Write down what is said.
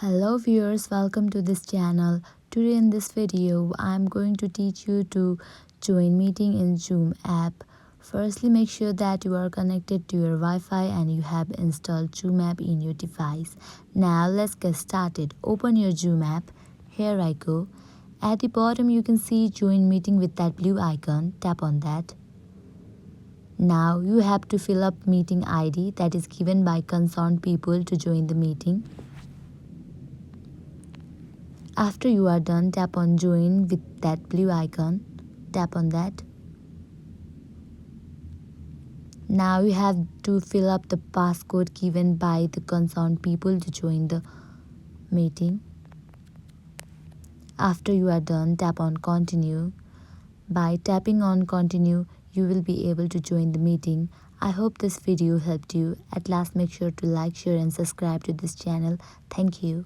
Hello viewers, welcome to this channel. Today in this video, I'm going to teach you to join meeting in Zoom app. Firstly, make sure that you are connected to your Wi-Fi and you have installed Zoom app in your device. Now let's get started. Open your Zoom app. Here I go. At the bottom you can see join meeting with that blue icon. Tap on that. Now you have to fill up meeting ID that is given by concerned people to join the meeting. After you are done, tap on join with that blue icon. Tap on that. Now you have to fill up the passcode given by the concerned people to join the meeting. After you are done, tap on continue. By tapping on continue, you will be able to join the meeting. I hope this video helped you. At last, make sure to like, share and subscribe to this channel. Thank you.